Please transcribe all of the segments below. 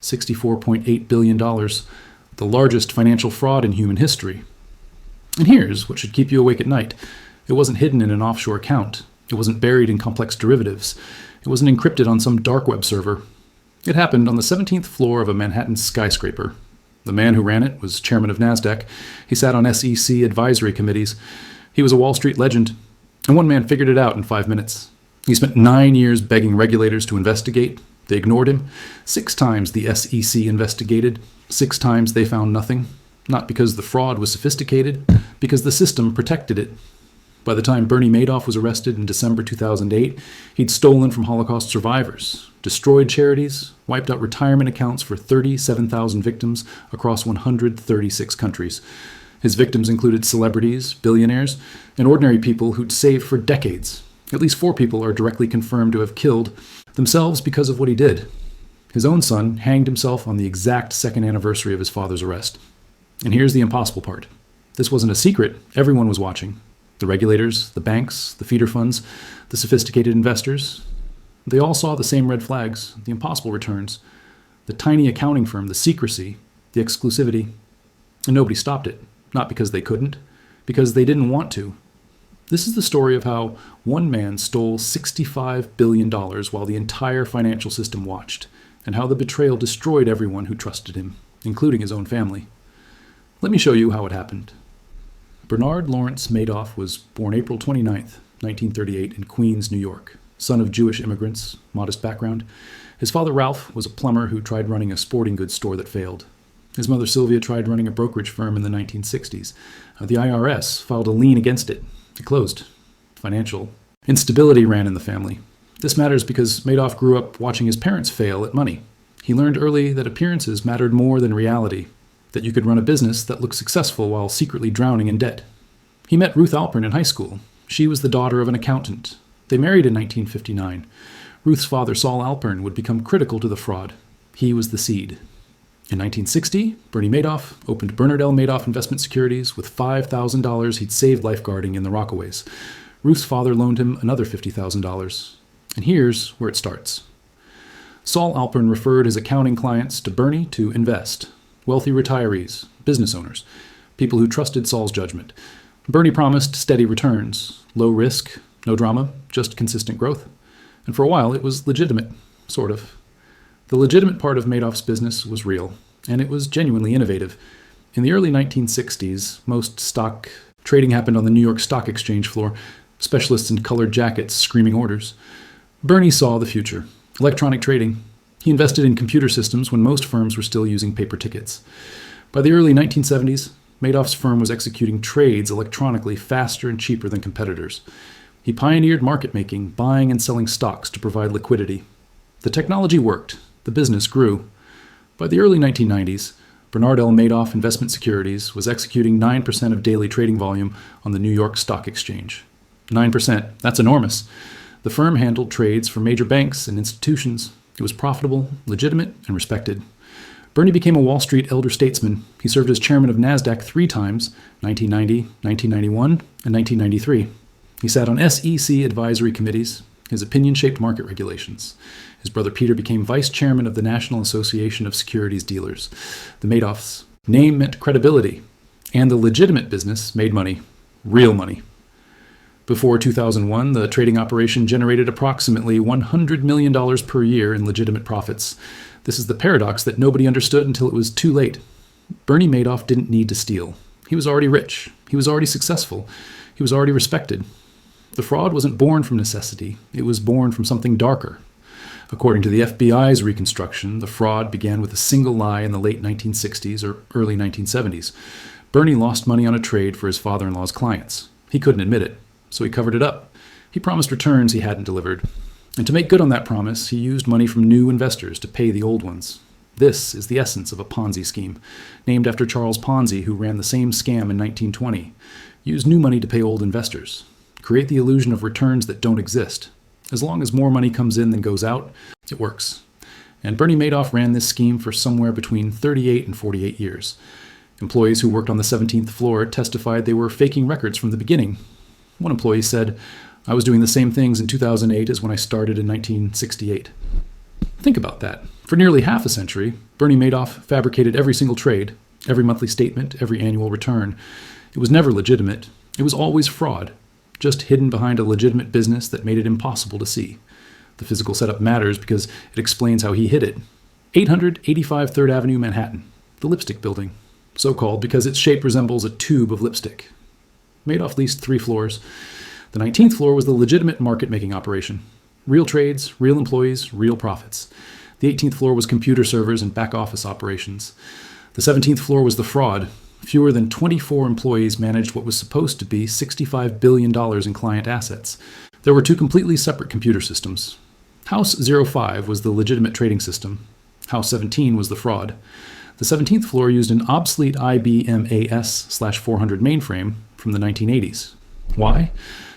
$64.8 billion, the largest financial fraud in human history. And here's what should keep you awake at night. It wasn't hidden in an offshore account. It wasn't buried in complex derivatives. It wasn't encrypted on some dark web server. It happened on the 17th floor of a Manhattan skyscraper. The man who ran it was chairman of NASDAQ. He sat on SEC advisory committees. He was a Wall Street legend. And one man figured it out in 5 minutes. He spent 9 years begging regulators to investigate. They ignored him. 6 times the SEC investigated. 6 times they found nothing. Not because the fraud was sophisticated, because the system protected it. By the time Bernie Madoff was arrested in December 2008, he'd stolen from Holocaust survivors, destroyed charities, wiped out retirement accounts for 37,000 victims across 136 countries. His victims included celebrities, billionaires, and ordinary people who'd saved for decades. At least 4 people are directly confirmed to have killed themselves because of what he did. His own son hanged himself on the exact 2nd anniversary of his father's arrest. And here's the impossible part. This wasn't a secret. Everyone was watching. The regulators, the banks, the feeder funds, the sophisticated investors. They all saw the same red flags, the impossible returns, the tiny accounting firm, the secrecy, the exclusivity. And nobody stopped it. Not because they couldn't, because they didn't want to. This is the story of how one man stole $65 billion while the entire financial system watched, and how the betrayal destroyed everyone who trusted him, including his own family. Let me show you how it happened. Bernard Lawrence Madoff was born April 29, 1938, in Queens, New York, son of Jewish immigrants, modest background. His father, Ralph, was a plumber who tried running a sporting goods store that failed. His mother, Sylvia, tried running a brokerage firm in the 1960s. The IRS filed a lien against it. It closed. Financial instability ran in the family. This matters because Madoff grew up watching his parents fail at money. He learned early that appearances mattered more than reality, that you could run a business that looked successful while secretly drowning in debt. He met Ruth Alpern in high school. She was the daughter of an accountant. They married in 1959. Ruth's father, Saul Alpern, would become critical to the fraud. He was the seed. In 1960, Bernie Madoff opened Bernard L. Madoff Investment Securities with $5,000 he'd saved lifeguarding in the Rockaways. Ruth's father loaned him another $50,000. And here's where it starts. Saul Alpern referred his accounting clients to Bernie to invest. Wealthy retirees, business owners, people who trusted Saul's judgment. Bernie promised steady returns, low risk, no drama, just consistent growth. And for a while, it was legitimate, sort of. The legitimate part of Madoff's business was real, and it was genuinely innovative. In the early 1960s, most stock trading happened on the New York Stock Exchange floor, specialists in colored jackets screaming orders. Bernie saw the future, electronic trading. He invested in computer systems when most firms were still using paper tickets. By the early 1970s, Madoff's firm was executing trades electronically faster and cheaper than competitors. He pioneered market making, buying and selling stocks to provide liquidity. The technology worked. The business grew. By the early 1990s, Bernard L. Madoff Investment Securities was executing 9% of daily trading volume on the New York Stock Exchange. 9%, that's enormous. The firm handled trades for major banks and institutions. It was profitable, legitimate, and respected. Bernie became a Wall Street elder statesman. He served as chairman of NASDAQ 3 times, 1990, 1991, and 1993. He sat on SEC advisory committees. His opinion shaped market regulations. His brother Peter became vice chairman of the National Association of Securities Dealers. The Madoffs' name meant credibility, and the legitimate business made money, real money. Before 2001, the trading operation generated approximately $100 million per year in legitimate profits. This is the paradox that nobody understood until it was too late. Bernie Madoff didn't need to steal. He was already rich. He was already successful. He was already respected. The fraud wasn't born from necessity. It was born from something darker. According to the FBI's reconstruction, the fraud began with a single lie in the late 1960s or early 1970s. Bernie lost money on a trade for his father-in-law's clients. He couldn't admit it, so he covered it up. He promised returns he hadn't delivered. And to make good on that promise, he used money from new investors to pay the old ones. This is the essence of a Ponzi scheme, named after Charles Ponzi, who ran the same scam in 1920. Use new money to pay old investors. Create the illusion of returns that don't exist. As long as more money comes in than goes out, it works. And Bernie Madoff ran this scheme for somewhere between 38 and 48 years. Employees who worked on the 17th floor testified they were faking records from the beginning. One employee said, "I was doing the same things in 2008 as when I started in 1968. Think about that. For nearly half a century, Bernie Madoff fabricated every single trade, every monthly statement, every annual return. It was never legitimate. It was always fraud, just hidden behind a legitimate business that made it impossible to see. The physical setup matters because it explains how he hid it. 885 3rd Avenue, Manhattan, the lipstick building, so called because its shape resembles a tube of lipstick. Madoff leased 3 floors. The 19th floor was the legitimate market-making operation. Real trades, real employees, real profits. The 18th floor was computer servers and back-office operations. The 17th floor was the fraud. Fewer than 24 employees managed what was supposed to be $65 billion in client assets. There were 2 completely separate computer systems. House 05 was the legitimate trading system. House 17 was the fraud. The 17th floor used an obsolete IBM AS/400 mainframe from the 1980s. Why?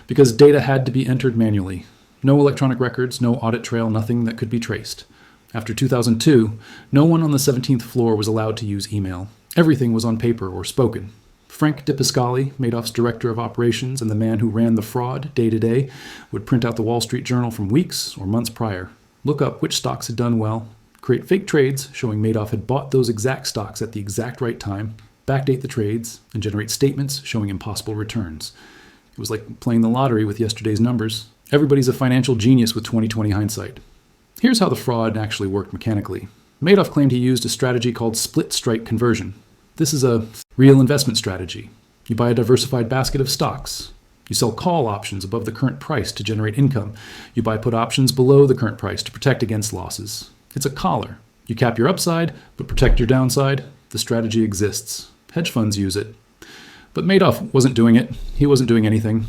Because data had to be entered manually. No electronic records, no audit trail, nothing that could be traced. After 2002, no one on the 17th floor was allowed to use email. Everything was on paper or spoken. Frank DiPascali, Madoff's director of operations and the man who ran the fraud day to day, would print out the Wall Street Journal from weeks or months prior, look up which stocks had done well, create fake trades showing Madoff had bought those exact stocks at the exact right time, backdate the trades, and generate statements showing impossible returns. It was like playing the lottery with yesterday's numbers. Everybody's a financial genius with 20/20 hindsight. Here's how the fraud actually worked mechanically. Madoff claimed he used a strategy called split strike conversion. This is a real investment strategy. You buy a diversified basket of stocks. You sell call options above the current price to generate income. You buy put options below the current price to protect against losses. It's a collar. You cap your upside, but protect your downside. The strategy exists. Hedge funds use it. But Madoff wasn't doing it. He wasn't doing anything.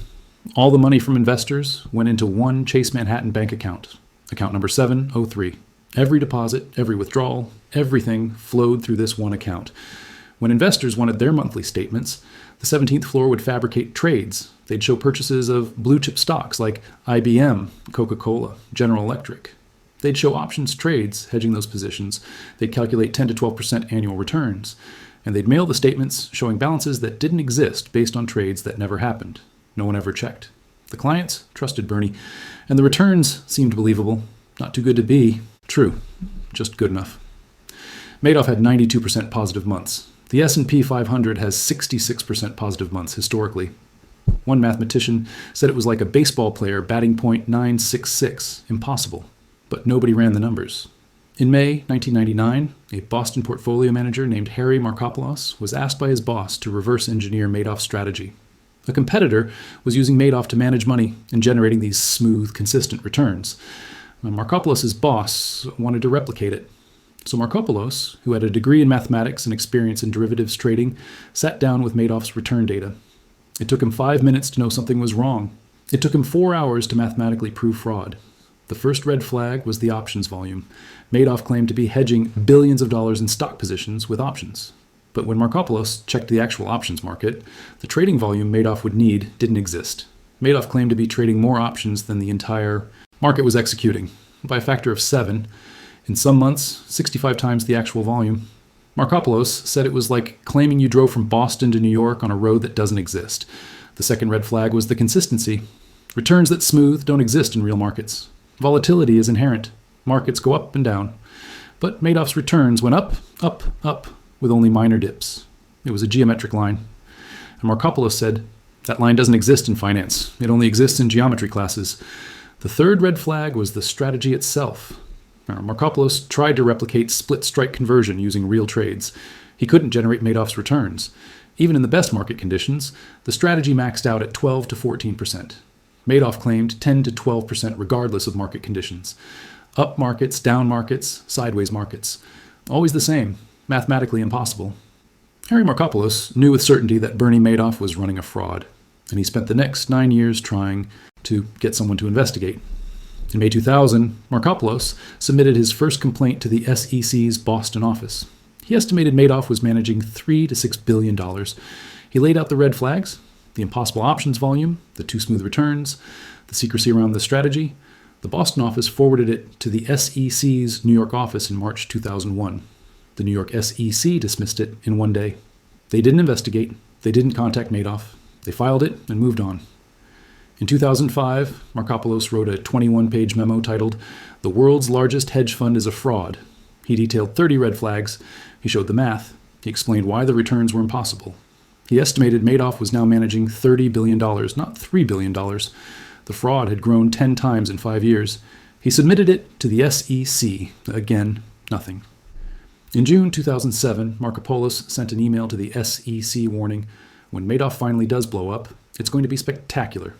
All the money from investors went into one Chase Manhattan bank account, account number 703. Every deposit, every withdrawal, everything flowed through this one account. When investors wanted their monthly statements, the 17th floor would fabricate trades. They'd show purchases of blue-chip stocks like IBM, Coca-Cola, General Electric. They'd show options trades, hedging those positions. They'd calculate 10 to 12% annual returns. And they'd mail the statements showing balances that didn't exist based on trades that never happened. No one ever checked. The clients trusted Bernie, and the returns seemed believable. Not too good to be true, just good enough. Madoff had 92% positive months. The S&P 500 has 66% positive months historically. One mathematician said it was like a baseball player batting .966, impossible. But nobody ran the numbers. In May 1999, a Boston portfolio manager named Harry Markopolos was asked by his boss to reverse engineer Madoff's strategy. A competitor was using Madoff to manage money and generating these smooth, consistent returns. Markopolos' boss wanted to replicate it. So Markopolos, who had a degree in mathematics and experience in derivatives trading, sat down with Madoff's return data. It took him 5 minutes to know something was wrong. It took him 4 hours to mathematically prove fraud. The first red flag was the options volume. Madoff claimed to be hedging billions of dollars in stock positions with options. But when Markopolos checked the actual options market, the trading volume Madoff would need didn't exist. Madoff claimed to be trading more options than the entire market was executing, by a factor of 7. In some months, 65 times the actual volume. Markopolos said it was like claiming you drove from Boston to New York on a road that doesn't exist. The second red flag was the consistency. Returns that smooth don't exist in real markets. Volatility is inherent. Markets go up and down. But Madoff's returns went up, up, up, with only minor dips. It was a geometric line. And Markopolos said, that line doesn't exist in finance. It only exists in geometry classes. The third red flag was the strategy itself. Markopolos tried to replicate split strike conversion using real trades. He couldn't generate Madoff's returns. Even in the best market conditions, the strategy maxed out at 12 to 14%. Madoff claimed 10 to 12% regardless of market conditions. Up markets, down markets, sideways markets. Always the same, mathematically impossible. Harry Markopolos knew with certainty that Bernie Madoff was running a fraud, and he spent the next 9 years trying to get someone to investigate. In May 2000, Markopolos submitted his first complaint to the SEC's Boston office. He estimated Madoff was managing $3 to $6 billion. He laid out the red flags, the impossible options volume, the too smooth returns, the secrecy around the strategy. The Boston office forwarded it to the SEC's New York office in March 2001. The New York SEC dismissed it in one day. They didn't investigate. They didn't contact Madoff. They filed it and moved on. In 2005, Markopolos wrote a 21-page memo titled, "The World's Largest Hedge Fund is a Fraud." He detailed 30 red flags. He showed the math. He explained why the returns were impossible. He estimated Madoff was now managing $30 billion, not $3 billion. The fraud had grown 10 times in 5 years. He submitted it to the SEC. Again, nothing. In June 2007, Markopolos sent an email to the SEC warning, when Madoff finally does blow up, it's going to be spectacular.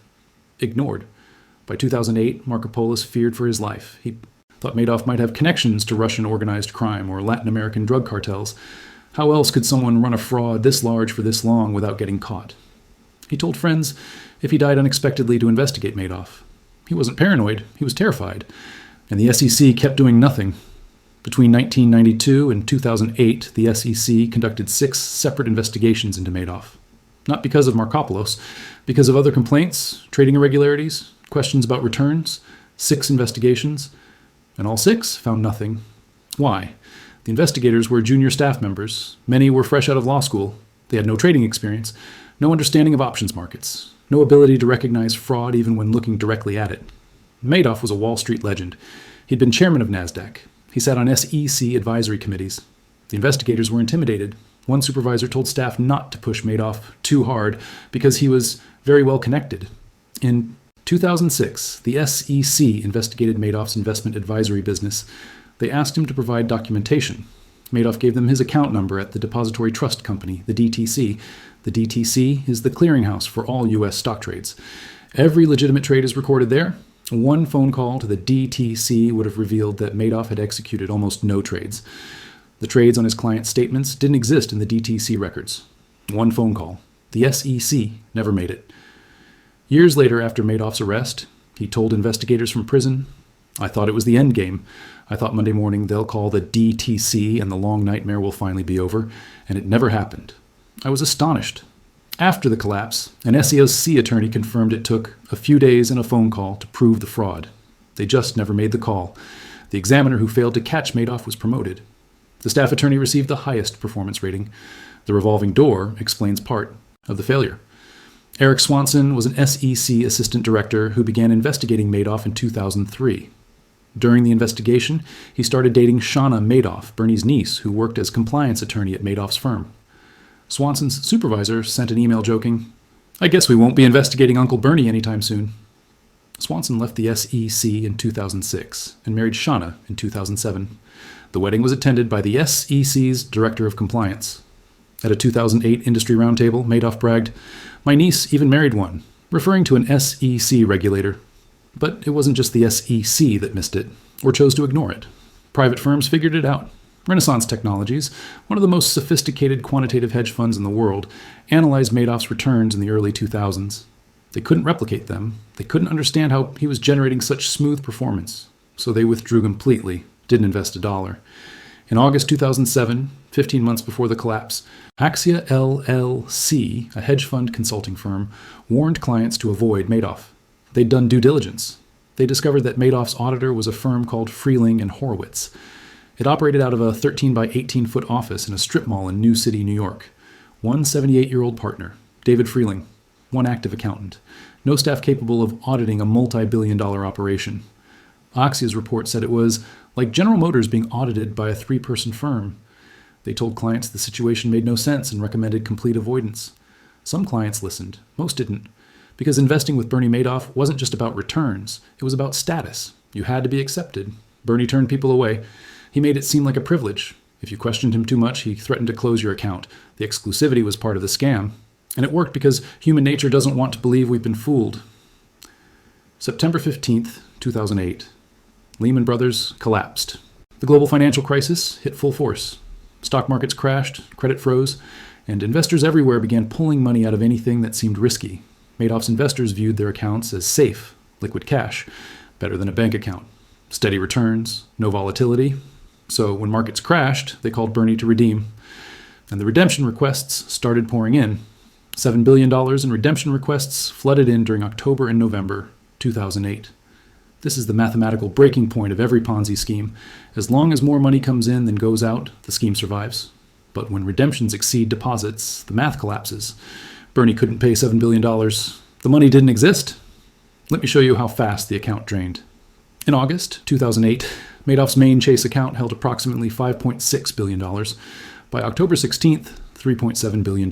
Ignored. By 2008, Markopolos feared for his life. He thought Madoff might have connections to Russian organized crime or Latin American drug cartels. How else could someone run a fraud this large for this long without getting caught? He told friends if he died unexpectedly to investigate Madoff. He wasn't paranoid, he was terrified. And the SEC kept doing nothing. Between 1992 and 2008, the SEC conducted 6 separate investigations into Madoff. Not because of Markopolos, because of other complaints, trading irregularities, questions about returns, 6 investigations, and all 6 found nothing. Why? The investigators were junior staff members. Many were fresh out of law school. They had no trading experience, no understanding of options markets, no ability to recognize fraud even when looking directly at it. Madoff was a Wall Street legend. He'd been chairman of NASDAQ. He sat on SEC advisory committees. The investigators were intimidated. One supervisor told staff not to push Madoff too hard because he was very well connected. In 2006, the SEC investigated Madoff's investment advisory business. They asked him to provide documentation. Madoff gave them his account number at the Depository Trust Company, the DTC. The DTC is the clearinghouse for all U.S. stock trades. Every legitimate trade is recorded there. One phone call to the DTC would have revealed that Madoff had executed almost no trades. The trades on his client's statements didn't exist in the DTC records. One phone call. The SEC never made it. Years later, after Madoff's arrest, he told investigators from prison, "I thought it was the end game. I thought Monday morning they'll call the DTC and the long nightmare will finally be over, and it never happened. I was astonished." After the collapse, an SEC attorney confirmed it took a few days and a phone call to prove the fraud. They just never made the call. The examiner who failed to catch Madoff was promoted. The staff attorney received the highest performance rating. The revolving door explains part of the failure. Eric Swanson was an SEC assistant director who began investigating Madoff in 2003. During the investigation, he started dating Shauna Madoff, Bernie's niece, who worked as compliance attorney at Madoff's firm. Swanson's supervisor sent an email joking, "I guess we won't be investigating Uncle Bernie anytime soon." Swanson left the SEC in 2006 and married Shauna in 2007. The wedding was attended by the SEC's Director of Compliance. At a 2008 industry roundtable, Madoff bragged, "My niece even married one," referring to an SEC regulator. But it wasn't just the SEC that missed it, or chose to ignore it. Private firms figured it out. Renaissance Technologies, one of the most sophisticated quantitative hedge funds in the world, analyzed Madoff's returns in the early 2000s. They couldn't replicate them. They couldn't understand how he was generating such smooth performance. So they withdrew completely, didn't invest a dollar. In August 2007, 15 months before the collapse, Axia LLC, a hedge fund consulting firm, warned clients to avoid Madoff. They'd done due diligence. They discovered that Madoff's auditor was a firm called Freeling and Horowitz. It operated out of a 13 by 18-foot office in a strip mall in New City, New York. One 78-year-old partner, David Freeling, one active accountant. No staff capable of auditing a multi-billion-dollar operation. Axia's report said it was like General Motors being audited by a 3-person firm. They told clients the situation made no sense and recommended complete avoidance. Some clients listened, most didn't, because investing with Bernie Madoff wasn't just about returns, it was about status. You had to be accepted. Bernie turned people away. He made it seem like a privilege. If you questioned him too much, he threatened to close your account. The exclusivity was part of the scam. And it worked because human nature doesn't want to believe we've been fooled. September 15th, 2008. Lehman Brothers collapsed. The global financial crisis hit full force. Stock markets crashed, credit froze, and investors everywhere began pulling money out of anything that seemed risky. Madoff's investors viewed their accounts as safe, liquid cash, better than a bank account. Steady returns, no volatility. So when markets crashed, they called Bernie to redeem. And the redemption requests started pouring in. $7 billion in redemption requests flooded in during October and November 2008. This is the mathematical breaking point of every Ponzi scheme. As long as more money comes in than goes out, the scheme survives. But when redemptions exceed deposits, the math collapses. Bernie couldn't pay $7 billion. The money didn't exist. Let me show you how fast the account drained. In August 2008, Madoff's main Chase account held approximately $5.6 billion. By October 16th, $3.7 billion.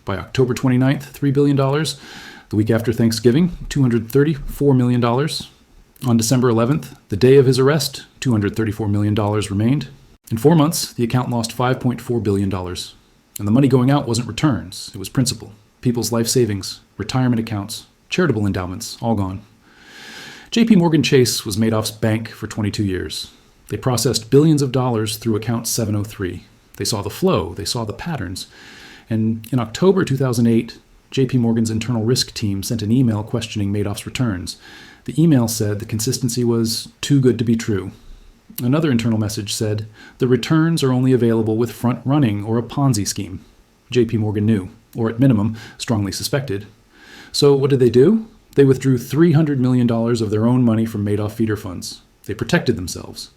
By October 29th, $3 billion. The week after Thanksgiving, $234 million. On December 11th, the day of his arrest, $234 million remained. In 4 months, the account lost $5.4 billion. And the money going out wasn't returns, it was principal. People's life savings, retirement accounts, charitable endowments, all gone. JP Morgan Chase was Madoff's bank for 22 years. They processed billions of dollars through account 703. They saw the flow, they saw the patterns. And in October 2008, JP Morgan's internal risk team sent an email questioning Madoff's returns. The email said the consistency was too good to be true. Another internal message said, the returns are only available with front-running or a Ponzi scheme. JP Morgan knew, or at minimum, strongly suspected. So what did they do? They withdrew $300 million of their own money from Madoff feeder funds. They protected themselves.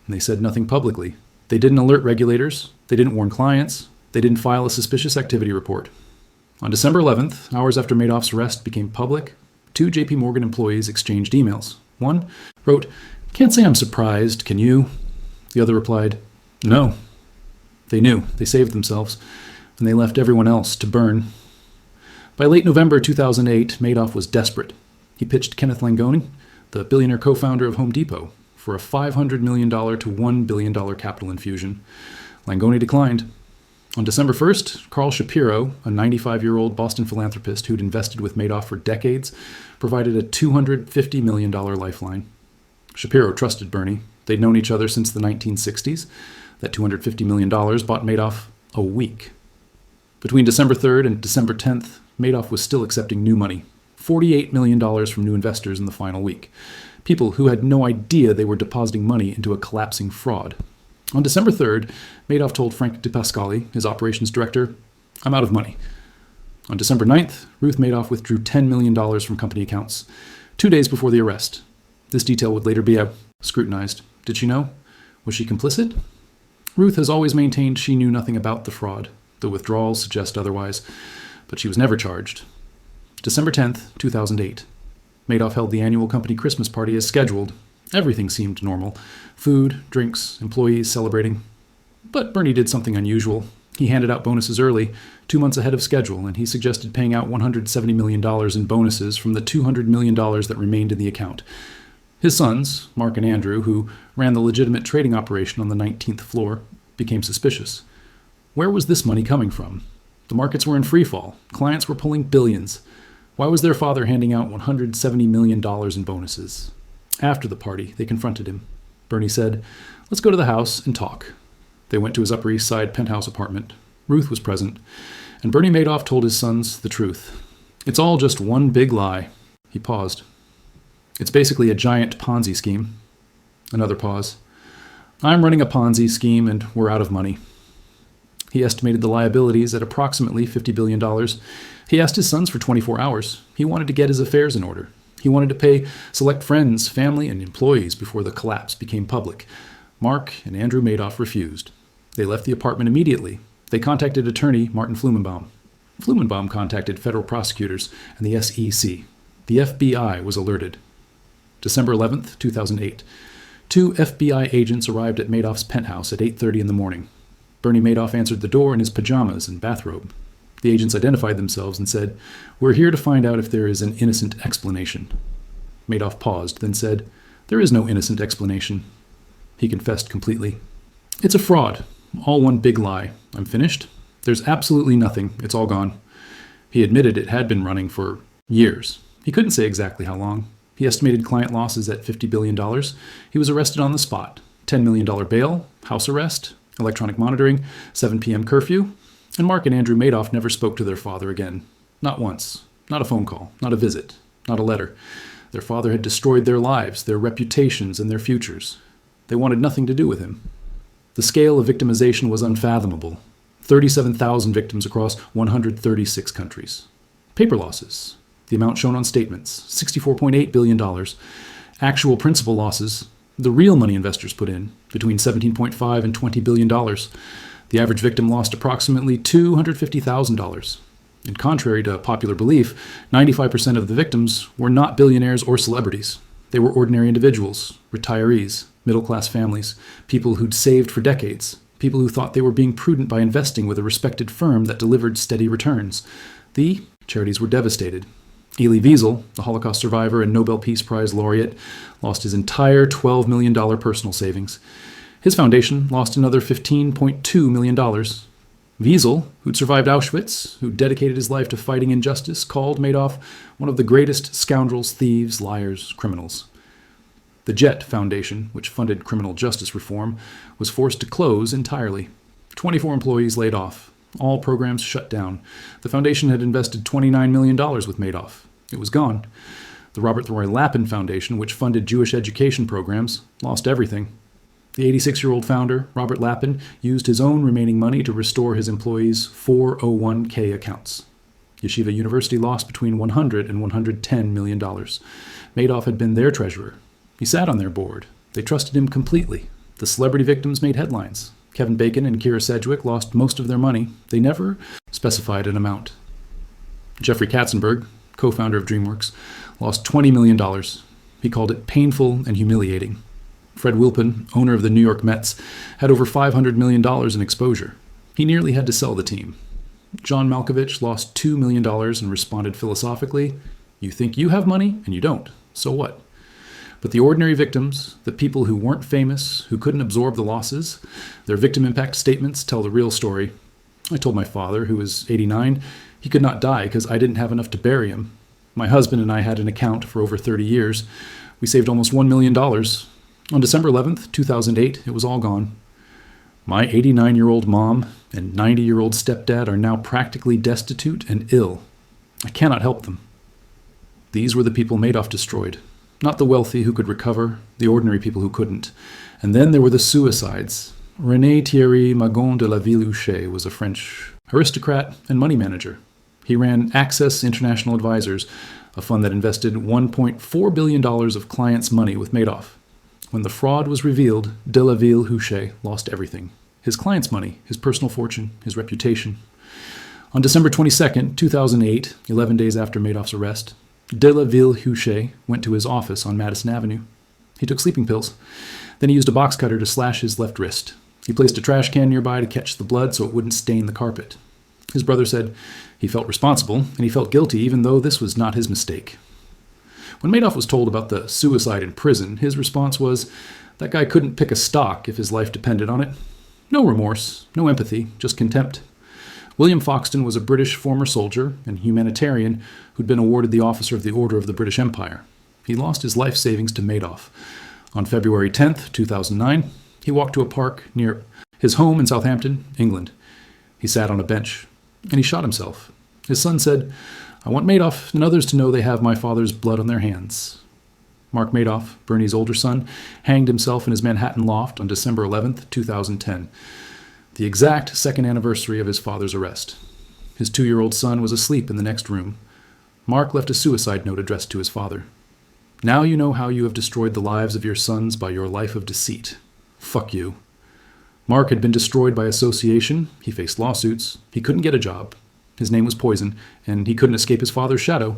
And they said nothing publicly. They didn't alert regulators. They didn't warn clients. They didn't file a suspicious activity report. On December 11th, hours after Madoff's arrest became public, 2 JP Morgan employees exchanged emails. One wrote, "Can't say I'm surprised, can you?" The other replied, "No." They knew. They saved themselves. And they left everyone else to burn. By late November 2008, Madoff was desperate. He pitched Kenneth Langone, the billionaire co-founder of Home Depot, for a $500 million to $1 billion capital infusion. Langone declined. On December 1st, Carl Shapiro, a 95-year-old Boston philanthropist who'd invested with Madoff for decades, provided a $250 million lifeline. Shapiro trusted Bernie. They'd known each other since the 1960s. That $250 million bought Madoff a week. Between December 3rd and December 10th, Madoff was still accepting new money, $48 million from new investors in the final week, people who had no idea they were depositing money into a collapsing fraud. On December 3rd, Madoff told Frank DePascali, his operations director, "I'm out of money." On December 9th, Ruth Madoff withdrew $10 million from company accounts, 2 days before the arrest. This detail would later be scrutinized. Did she know? Was she complicit? Ruth has always maintained she knew nothing about the fraud. The withdrawals suggest otherwise, but she was never charged. December 10th, 2008. Madoff held the annual company Christmas party as scheduled. Everything seemed normal. Food, drinks, employees celebrating. But Bernie did something unusual. He handed out bonuses early, 2 months ahead of schedule, and he suggested paying out $170 million in bonuses from the $200 million that remained in the account. His sons, Mark and Andrew, who ran the legitimate trading operation on the 19th floor, became suspicious. Where was this money coming from? The markets were in freefall. Clients were pulling billions. Why was their father handing out $170 million in bonuses? After the party, they confronted him. Bernie said, "Let's go to the house and talk." They went to his Upper East Side penthouse apartment. Ruth was present, and Bernie Madoff told his sons the truth. "It's all just one big lie." He paused. "It's basically a giant Ponzi scheme." Another pause. "I'm running a Ponzi scheme and we're out of money." He estimated the liabilities at approximately $50 billion. He asked his sons for 24 hours. He wanted to get his affairs in order. He wanted to pay select friends, family, and employees before the collapse became public. Mark and Andrew Madoff refused. They left the apartment immediately. They contacted attorney Martin Flumenbaum. Flumenbaum contacted federal prosecutors and the SEC. The FBI was alerted. December 11th, 2008. 2 FBI agents arrived at Madoff's penthouse at 8:30 in the morning. Bernie Madoff answered the door in his pajamas and bathrobe. The agents identified themselves and said, "We're here to find out if there is an innocent explanation." Madoff paused, then said, "There is no innocent explanation." He confessed completely. "It's a fraud. All one big lie. I'm finished. There's absolutely nothing. It's all gone." He admitted it had been running for years. He couldn't say exactly how long. He estimated client losses at $50 billion. He was arrested on the spot. $10 million bail, house arrest, electronic monitoring, 7 p.m. curfew. And Mark and Andrew Madoff never spoke to their father again. Not once. Not a phone call. Not a visit. Not a letter. Their father had destroyed their lives, their reputations, and their futures. They wanted nothing to do with him. The scale of victimization was unfathomable. 37,000 victims across 136 countries. Paper losses. The amount shown on statements, $64.8 billion. Actual principal losses, the real money investors put in, between $17.5 and $20 billion. The average victim lost approximately $250,000. And contrary to popular belief, 95% of the victims were not billionaires or celebrities. They were ordinary individuals, retirees, middle-class families, people who'd saved for decades, people who thought they were being prudent by investing with a respected firm that delivered steady returns. The charities were devastated. Elie Wiesel, the Holocaust survivor and Nobel Peace Prize laureate, lost his entire $12 million personal savings. His foundation lost another $15.2 million. Wiesel, who'd survived Auschwitz, who dedicated his life to fighting injustice, called Madoff one of the greatest scoundrels, thieves, liars, criminals. The JET Foundation, which funded criminal justice reform, was forced to close entirely. 24 employees laid off. All programs shut down. The foundation had invested $29 million with Madoff. It was gone. The Robert Roy Lapin Foundation, which funded Jewish education programs, lost everything. The 86-year-old founder, Robert Lapin, used his own remaining money to restore his employees' 401k accounts. Yeshiva University lost between $100 and $110 million. Madoff had been their treasurer. He sat on their board. They trusted him completely. The celebrity victims made headlines. Kevin Bacon and Kira Sedgwick lost most of their money. They never specified an amount. Jeffrey Katzenberg, co-founder of DreamWorks, lost $20 million. He called it painful and humiliating. Fred Wilpon, owner of the New York Mets, had over $500 million in exposure. He nearly had to sell the team. John Malkovich lost $2 million and responded philosophically, "You think you have money, and you don't. So what?" But the ordinary victims, the people who weren't famous, who couldn't absorb the losses, their victim impact statements tell the real story. I told my father, who was 89, he could not die because I didn't have enough to bury him. My husband and I had an account for over 30 years. We saved almost $1 million. On December 11th, 2008, it was all gone. My 89-year-old mom and 90-year-old stepdad are now practically destitute and ill. I cannot help them. These were the people Madoff destroyed. Not the wealthy who could recover, the ordinary people who couldn't. And then there were the suicides. René Thierry Magon de la Ville-Huchet was a French aristocrat and money manager. He ran Access International Advisors, a fund that invested $1.4 billion of clients' money with Madoff. When the fraud was revealed, de la Ville-Huchet lost everything. His clients' money, his personal fortune, his reputation. On December 22, 2008, 11 days after Madoff's arrest, de la Ville-Huchet went to his office on Madison Avenue. He took sleeping pills. Then he used a box cutter to slash his left wrist. He placed a trash can nearby to catch the blood so it wouldn't stain the carpet. His brother said he felt responsible, and he felt guilty even though this was not his mistake. When Madoff was told about the suicide in prison, his response was, that guy couldn't pick a stock if his life depended on it. No remorse, no empathy, just contempt. William Foxton was a British former soldier and humanitarian who'd been awarded the Officer of the Order of the British Empire. He lost his life savings to Madoff. On February 10, 2009, he walked to a park near his home in Southampton, England. He sat on a bench, and he shot himself. His son said, "I want Madoff and others to know they have my father's blood on their hands." Mark Madoff, Bernie's older son, hanged himself in his Manhattan loft on December 11, 2010. The exact second anniversary of his father's arrest. His 2-year-old son was asleep in the next room. Mark left a suicide note addressed to his father. "Now you know how you have destroyed the lives of your sons by your life of deceit. Fuck you." Mark had been destroyed by association. He faced lawsuits. He couldn't get a job. His name was poison, and he couldn't escape his father's shadow.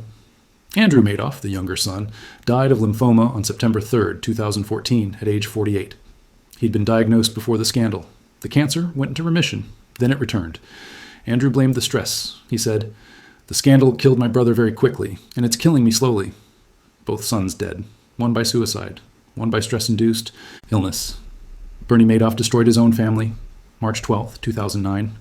Andrew Madoff, the younger son, died of lymphoma on September 3, 2014, at age 48. He'd been diagnosed before the scandal. The cancer went into remission. Then it returned. Andrew blamed the stress. He said, "The scandal killed my brother very quickly, and it's killing me slowly." Both sons dead. One by suicide. One by stress-induced illness. Bernie Madoff destroyed his own family, March 12, 2009.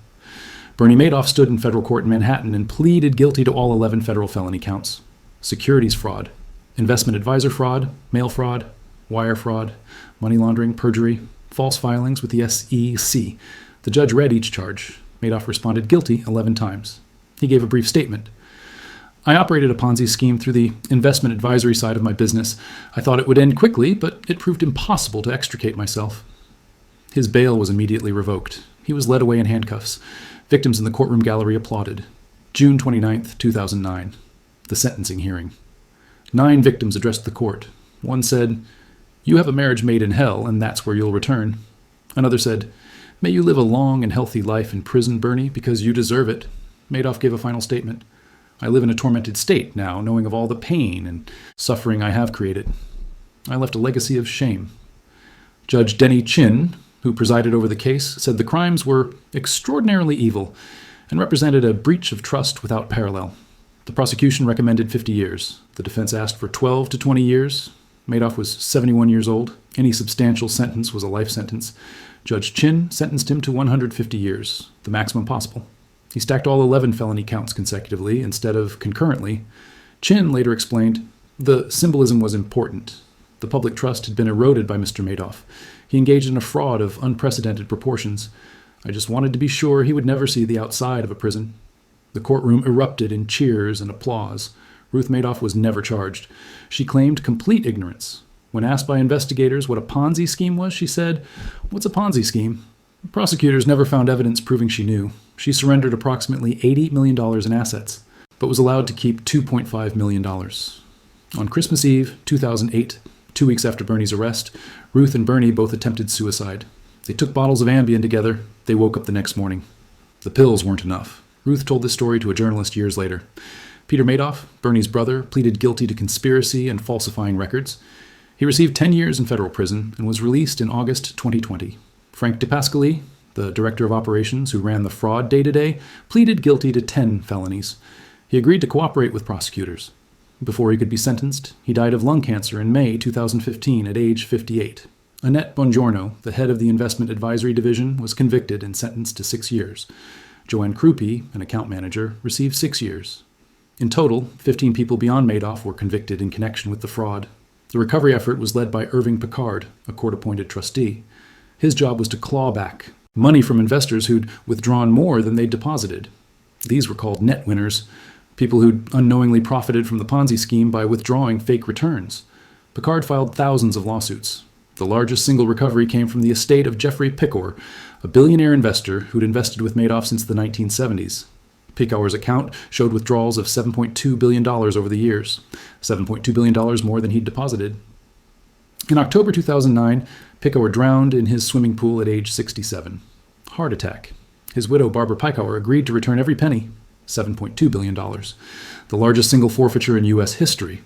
Bernie Madoff stood in federal court in Manhattan and pleaded guilty to all 11 federal felony counts. Securities fraud, investment advisor fraud, mail fraud, wire fraud, money laundering, perjury, false filings with the SEC. The judge read each charge. Madoff responded guilty 11 times. He gave a brief statement. "I operated a Ponzi scheme through the investment advisory side of my business. I thought it would end quickly, but it proved impossible to extricate myself." His bail was immediately revoked. He was led away in handcuffs. Victims in the courtroom gallery applauded. June 29, 2009. The sentencing hearing. 9 victims addressed the court. One said, "You have a marriage made in hell, and that's where you'll return." Another said, "May you live a long and healthy life in prison, Bernie, because you deserve it." Madoff gave a final statement. I live in a tormented state now, knowing of all the pain and suffering I have created. I left a legacy of shame. Judge Denny Chin, who presided over the case, said the crimes were extraordinarily evil and represented a breach of trust without parallel. The prosecution recommended 50 years. The defense asked for 12 to 20 years. Madoff was 71 years old. Any substantial sentence was a life sentence. Judge Chin sentenced him to 150 years, the maximum possible. He stacked all 11 felony counts consecutively instead of concurrently. Chin later explained, the symbolism was important. The public trust had been eroded by Mr. Madoff. He engaged in a fraud of unprecedented proportions. I just wanted to be sure he would never see the outside of a prison. The courtroom erupted in cheers and applause. Ruth Madoff was never charged. She claimed complete ignorance. When asked by investigators what a Ponzi scheme was, she said, "What's a Ponzi scheme?" Prosecutors never found evidence proving she knew. She surrendered approximately $80 million in assets, but was allowed to keep $2.5 million. On Christmas Eve, 2008, 2 weeks after Bernie's arrest, Ruth and Bernie both attempted suicide. They took bottles of Ambien together. They woke up the next morning. The pills weren't enough. Ruth told this story to a journalist years later. Peter Madoff, Bernie's brother, pleaded guilty to conspiracy and falsifying records. He received 10 years in federal prison and was released in August 2020. Frank DePascali, the director of operations who ran the fraud day-to-day, pleaded guilty to 10 felonies. He agreed to cooperate with prosecutors. Before he could be sentenced, he died of lung cancer in May 2015 at age 58. Annette Bongiorno, the head of the Investment Advisory Division, was convicted and sentenced to 6 years. Joanne Krupe, an account manager, received 6 years. In total, 15 people beyond Madoff were convicted in connection with the fraud. The recovery effort was led by Irving Picard, a court-appointed trustee. His job was to claw back money from investors who'd withdrawn more than they'd deposited. These were called net winners, people who'd unknowingly profited from the Ponzi scheme by withdrawing fake returns. Picard filed thousands of lawsuits. The largest single recovery came from the estate of Jeffrey Pickor, a billionaire investor who'd invested with Madoff since the 1970s. Picor's account showed withdrawals of $7.2 billion over the years, $7.2 billion more than he'd deposited. In October 2009, Picor drowned in his swimming pool at age 67. Heart attack. His widow, Barbara Picor, agreed to return every penny, $7.2 billion, the largest single forfeiture in U.S. history.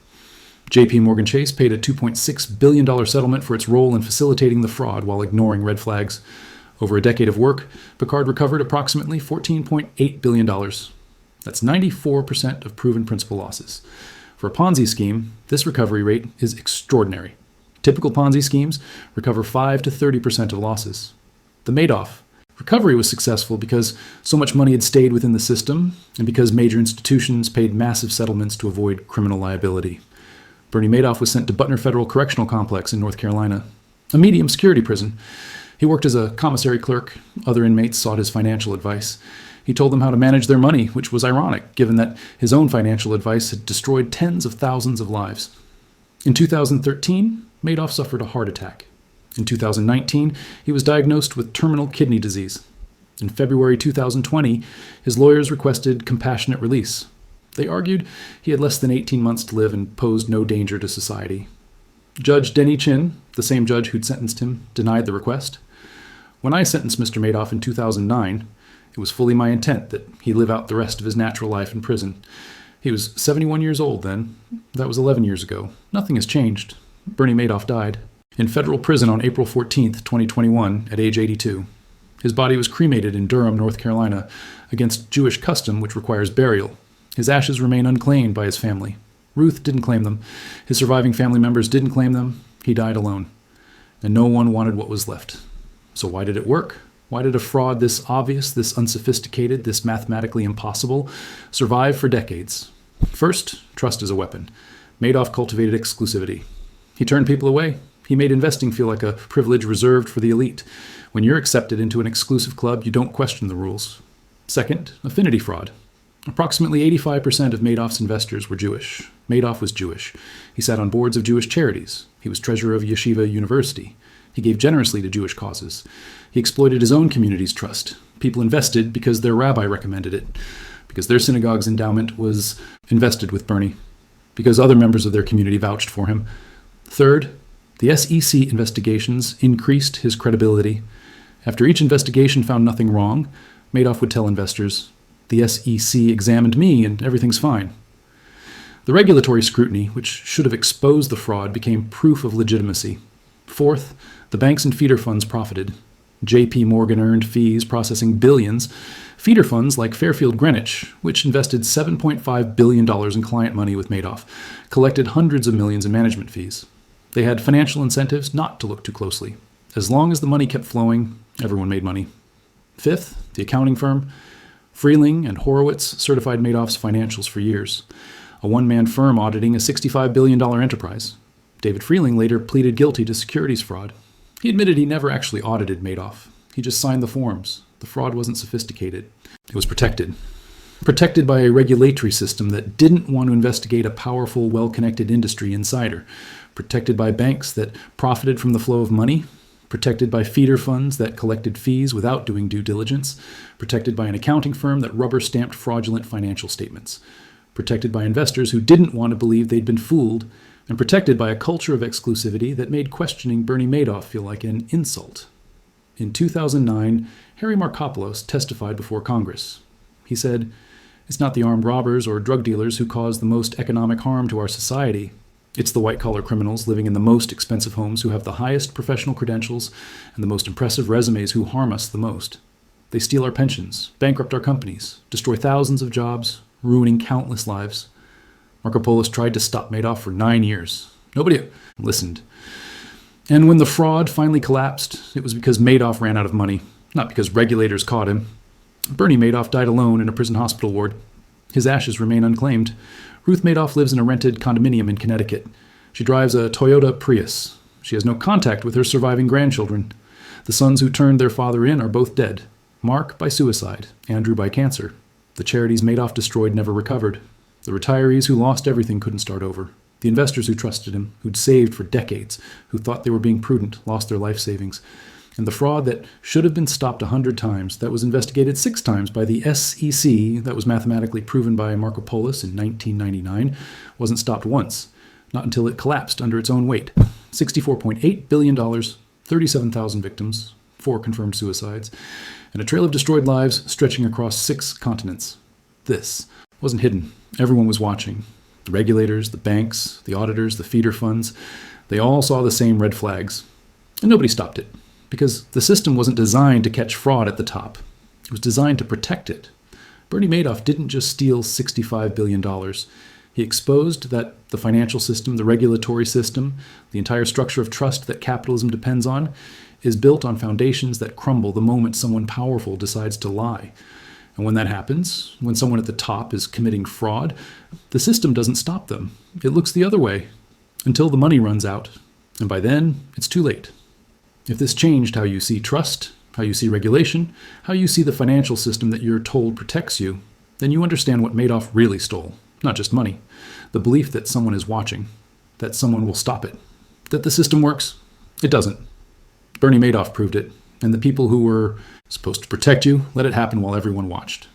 J.P. Morgan Chase paid a $2.6 billion settlement for its role in facilitating the fraud while ignoring red flags. Over a decade of work, Picard recovered approximately $14.8 billion. That's 94% of proven principal losses. For a Ponzi scheme, this recovery rate is extraordinary. Typical Ponzi schemes recover 5 to 30% of losses. The Madoff recovery was successful because so much money had stayed within the system and because major institutions paid massive settlements to avoid criminal liability. Bernie Madoff was sent to Butner Federal Correctional Complex in North Carolina, a medium security prison. He worked as a commissary clerk. Other inmates sought his financial advice. He told them how to manage their money, which was ironic, given that his own financial advice had destroyed tens of thousands of lives. In 2013, Madoff suffered a heart attack. In 2019, he was diagnosed with terminal kidney disease. In February 2020, his lawyers requested compassionate release. They argued he had less than 18 months to live and posed no danger to society. Judge Denny Chin, the same judge who'd sentenced him, denied the request. When I sentenced Mr. Madoff in 2009, it was fully my intent that he live out the rest of his natural life in prison. He was 71 years old then. That was 11 years ago. Nothing has changed. Bernie Madoff died in federal prison on April 14, 2021, at age 82. His body was cremated in Durham, North Carolina, against Jewish custom which requires burial. His ashes remain unclaimed by his family. Ruth didn't claim them. His surviving family members didn't claim them. He died alone. And no one wanted what was left. So why did it work? Why did a fraud this obvious, this unsophisticated, this mathematically impossible survive for decades? First, trust is a weapon. Madoff cultivated exclusivity. He turned people away. He made investing feel like a privilege reserved for the elite. When you're accepted into an exclusive club, you don't question the rules. Second, affinity fraud. Approximately 85% of Madoff's investors were Jewish. Madoff was Jewish. He sat on boards of Jewish charities. He was treasurer of Yeshiva University. He gave generously to Jewish causes. He exploited his own community's trust. People invested because their rabbi recommended it, because their synagogue's endowment was invested with Bernie, because other members of their community vouched for him. Third, the SEC investigations increased his credibility. After each investigation found nothing wrong, Madoff would tell investors, The SEC examined me and everything's fine. The regulatory scrutiny, which should have exposed the fraud, became proof of legitimacy. Fourth, the banks and feeder funds profited. J.P. Morgan earned fees processing billions. Feeder funds like Fairfield Greenwich, which invested $7.5 billion in client money with Madoff, collected hundreds of millions in management fees. They had financial incentives not to look too closely. As long as the money kept flowing, everyone made money. Fifth, the accounting firm. Freeling and Horowitz certified Madoff's financials for years. A one-man firm auditing a $65 billion enterprise. David Freeling later pleaded guilty to securities fraud. He admitted he never actually audited Madoff. He just signed the forms. The fraud wasn't sophisticated. It was protected. Protected by a regulatory system that didn't want to investigate a powerful, well-connected industry insider. Protected by banks that profited from the flow of money. Protected by feeder funds that collected fees without doing due diligence. Protected by an accounting firm that rubber-stamped fraudulent financial statements. Protected by investors who didn't want to believe they'd been fooled, and protected by a culture of exclusivity that made questioning Bernie Madoff feel like an insult. In 2009, Harry Markopolos testified before Congress. He said, "It's not the armed robbers or drug dealers who cause the most economic harm to our society. It's the white-collar criminals living in the most expensive homes who have the highest professional credentials and the most impressive resumes who harm us the most. They steal our pensions, bankrupt our companies, destroy thousands of jobs, ruining countless lives." Markopolos tried to stop Madoff for 9 years. Nobody listened. And when the fraud finally collapsed, it was because Madoff ran out of money, not because regulators caught him. Bernie Madoff died alone in a prison hospital ward. His ashes remain unclaimed. Ruth Madoff lives in a rented condominium in Connecticut. She drives a Toyota Prius. She has no contact with her surviving grandchildren. The sons who turned their father in are both dead. Mark by suicide, Andrew by cancer. The charities Madoff destroyed never recovered. The retirees who lost everything couldn't start over. The investors who trusted him, who'd saved for decades, who thought they were being prudent, lost their life savings. And the fraud that should have been stopped 100 times, that was investigated 6 times by the SEC, that was mathematically proven by Markopolos in 1999, wasn't stopped once, not until it collapsed under its own weight. $64.8 billion, 37,000 victims, 4 confirmed suicides, and a trail of destroyed lives stretching across 6 continents. This wasn't hidden. Everyone was watching. The regulators, the banks, the auditors, the feeder funds, they all saw the same red flags. And nobody stopped it, because the system wasn't designed to catch fraud at the top. It was designed to protect it. Bernie Madoff didn't just steal $65 billion. He exposed that the financial system, the regulatory system, the entire structure of trust that capitalism depends on, is built on foundations that crumble the moment someone powerful decides to lie. And when that happens, when someone at the top is committing fraud, the system doesn't stop them. It looks the other way until the money runs out. And by then, it's too late. If this changed how you see trust, how you see regulation, how you see the financial system that you're told protects you, then you understand what Madoff really stole. Not just money. The belief that someone is watching, that someone will stop it, that the system works. It doesn't. Bernie Madoff proved it. And the people who were supposed to protect you let it happen while everyone watched.